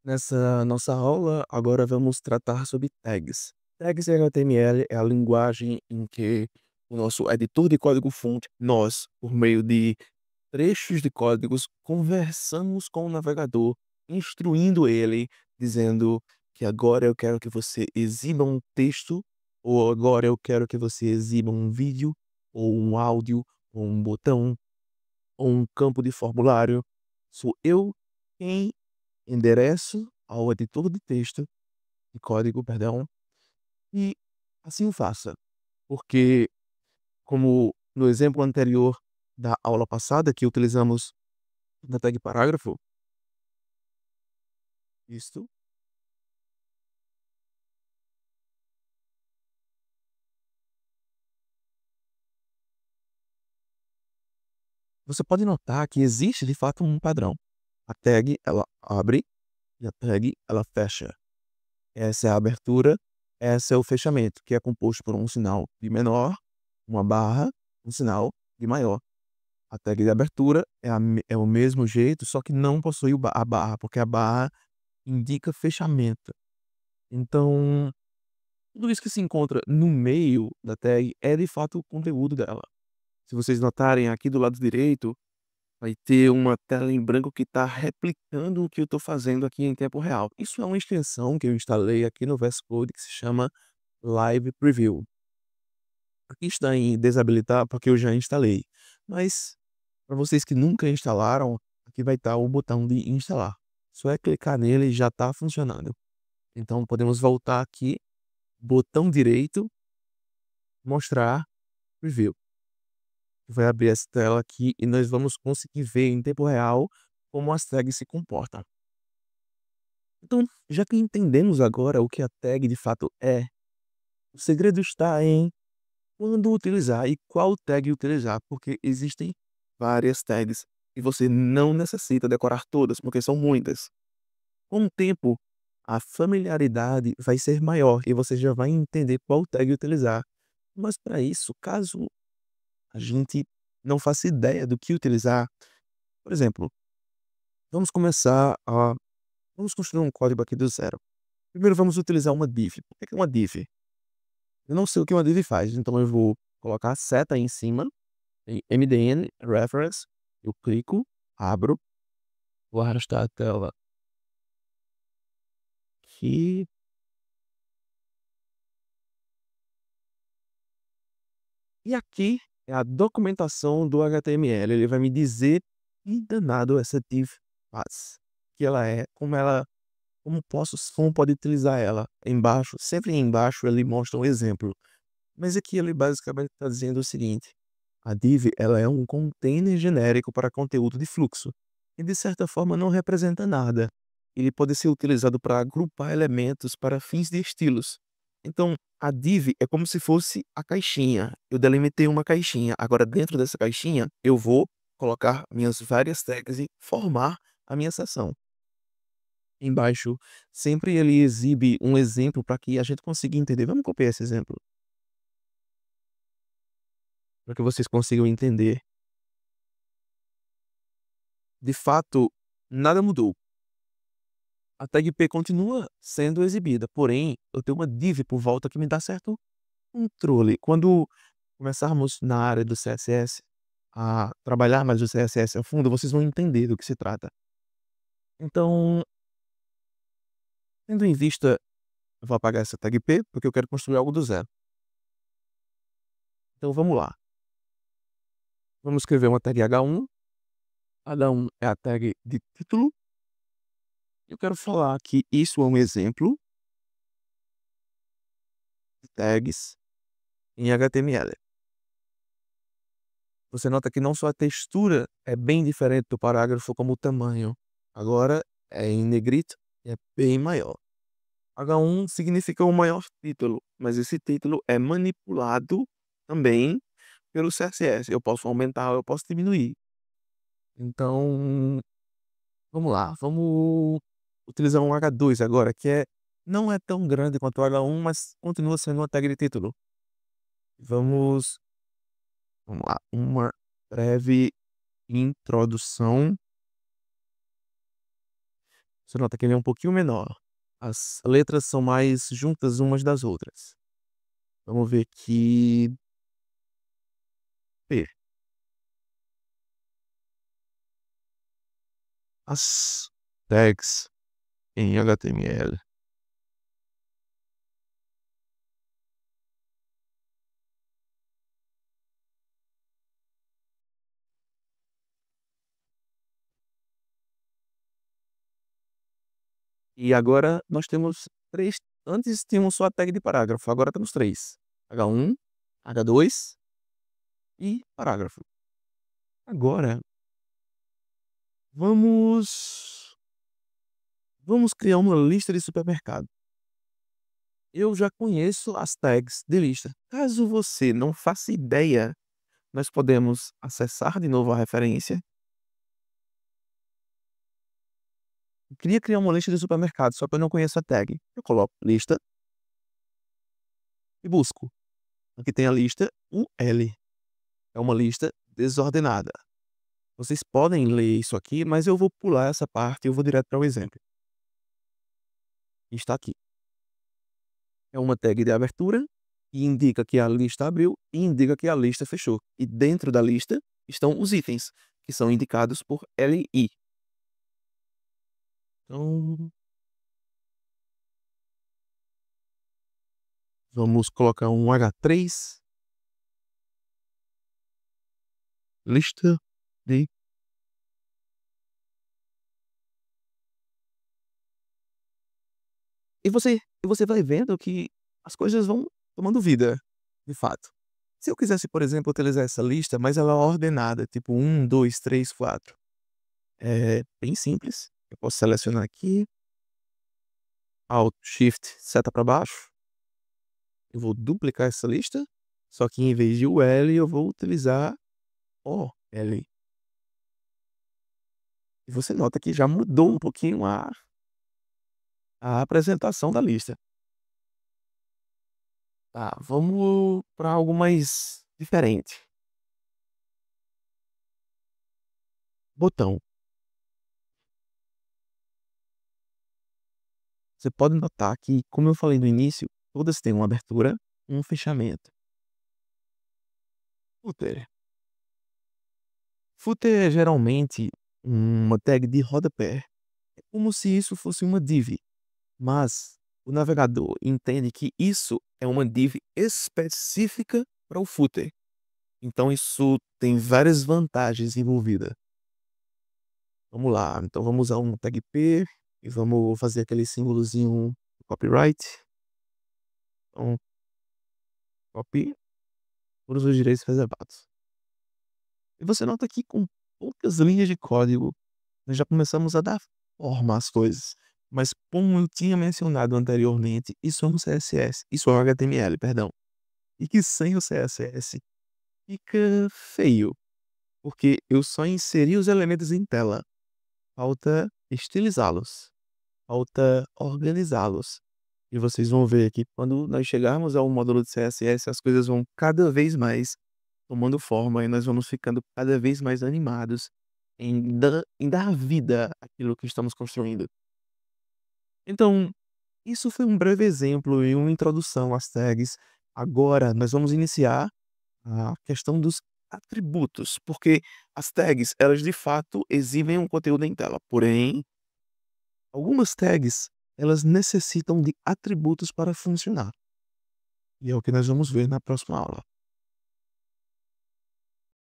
Nessa nossa aula, agora vamos tratar sobre tags. Tags em HTML é a linguagem em que o nosso editor de código-fonte, nós, por meio de trechos de códigos, conversamos com o navegador, instruindo ele, dizendo que agora eu quero que você exiba um texto, ou agora eu quero que você exiba um vídeo, ou um áudio, ou um botão, ou um campo de formulário. Sou eu quem endereço ao editor de texto, de código, perdão, e assim o faça. Porque, como no exemplo anterior da aula passada, que utilizamos na tag parágrafo, isto, você pode notar que existe de fato um padrão. A tag, ela abre e a tag, ela fecha. Essa é a abertura, essa é o fechamento, que é composto por um sinal de menor, uma barra, um sinal de maior. A tag de abertura é o mesmo jeito, só que não possui a barra, porque a barra indica fechamento. Então, tudo isso que se encontra no meio da tag é de fato o conteúdo dela. Se vocês notarem aqui do lado direito, vai ter uma tela em branco que está replicando o que eu estou fazendo aqui em tempo real. Isso é uma extensão que eu instalei aqui no VS Code que se chama Live Preview. Aqui está em desabilitar porque eu já instalei. Mas para vocês que nunca instalaram, aqui vai estar o botão de instalar. Só é clicar nele e já está funcionando. Então podemos voltar aqui, botão direito, mostrar preview. Vai abrir essa tela aqui e nós vamos conseguir ver em tempo real como as tags se comportam. Então, já que entendemos agora o que a tag de fato é, o segredo está em quando utilizar e qual tag utilizar, porque existem várias tags e você não necessita decorar todas, porque são muitas. Com o tempo, a familiaridade vai ser maior e você já vai entender qual tag utilizar. Mas para isso, caso a gente não faça ideia do que utilizar, por exemplo, vamos começar a vamos construir um código aqui do zero. Primeiro vamos utilizar uma div. O que é uma div? Eu não sei o que uma div faz, então eu vou colocar a seta aí em cima, em MDN reference, eu clico, abro, vou arrastar a tela aqui. E aqui é a documentação do HTML. Ele vai me dizer que danado essa div faz, que ela é, como pode utilizar ela. Embaixo, sempre embaixo ele mostra um exemplo. Mas aqui ele basicamente está dizendo o seguinte: a div ela é um container genérico para conteúdo de fluxo e de certa forma não representa nada. Ele pode ser utilizado para agrupar elementos para fins de estilos. Então, a div é como se fosse a caixinha. Eu delimitei uma caixinha. Agora, dentro dessa caixinha, eu vou colocar minhas várias tags e formar a minha seção. Embaixo, sempre ele exibe um exemplo para que a gente consiga entender. Vamos copiar esse exemplo para que vocês consigam entender. De fato, nada mudou. A tag P continua sendo exibida, porém, eu tenho uma div por volta que me dá certo controle. Quando começarmos na área do CSS a trabalhar mais o CSS a fundo, vocês vão entender do que se trata. Então, tendo em vista, eu vou apagar essa tag P, porque eu quero construir algo do zero. Então vamos lá. Vamos escrever uma tag H1. H1 é a tag de título. Eu quero falar que isso é um exemplo de tags em HTML. Você nota que não só a textura é bem diferente do parágrafo, como o tamanho. Agora é em negrito e é bem maior. H1 significa o maior título, mas esse título é manipulado também pelo CSS. Eu posso aumentar, eu posso diminuir. Então, vamos lá. Vamos utilizar um H2 agora, não é tão grande quanto o H1, mas continua sendo uma tag de título. Vamos, vamos lá. Uma breve introdução Você nota que ele é um pouquinho menor. As letras são mais juntas umas das outras. Vamos ver aqui. P. As tags em HTML. E agora nós temos três. Antes tínhamos só a tag de parágrafo, agora temos três: H1, H2 e parágrafo. Agora vamos criar uma lista de supermercado. Eu já conheço as tags de lista. Caso você não faça ideia, nós podemos acessar de novo a referência. Eu queria criar uma lista de supermercado, só que eu não conheço a tag. Eu coloco lista e busco. Aqui tem a lista UL. É uma lista desordenada. Vocês podem ler isso aqui, mas eu vou pular essa parte e eu vou direto para o exemplo. Está aqui. É uma tag de abertura que indica que a lista abriu e indica que a lista fechou. E dentro da lista estão os itens, que são indicados por LI. Então, vamos colocar um H3. Lista de... E você vai vendo que as coisas vão tomando vida, de fato. Se eu quisesse, por exemplo, utilizar essa lista, mas ela é ordenada, tipo 1, 2, 3, 4. É bem simples. Eu posso selecionar aqui, Alt, Shift, seta para baixo. Eu vou duplicar essa lista, só que em vez de UL, eu vou utilizar OL. E você nota que já mudou um pouquinho a apresentação da lista. Tá, vamos para algo mais diferente. Botão. Você pode notar que, como eu falei no início, todas têm uma abertura e um fechamento. Footer. Footer é geralmente uma tag de rodapé. É como se isso fosse uma div, mas o navegador entende que isso é uma div específica para o footer. Então isso tem várias vantagens envolvidas. Vamos lá, então vamos usar um tag P e vamos fazer aquele símbolozinho copyright. Então, copy, todos os direitos reservados. E você nota que com poucas linhas de código, nós já começamos a dar forma às coisas. Mas como eu tinha mencionado anteriormente, isso é um CSS, isso é um HTML, perdão. E que sem o CSS fica feio, porque eu só inseri os elementos em tela. Falta estilizá-los, falta organizá-los. E vocês vão ver que quando nós chegarmos ao módulo de CSS, as coisas vão cada vez mais tomando forma e nós vamos ficando cada vez mais animados em dar vida àquilo que estamos construindo. Então, isso foi um breve exemplo e uma introdução às tags. Agora nós vamos iniciar a questão dos atributos, porque as tags, elas de fato exibem um conteúdo em tela, porém, algumas tags, elas necessitam de atributos para funcionar. E é o que nós vamos ver na próxima aula.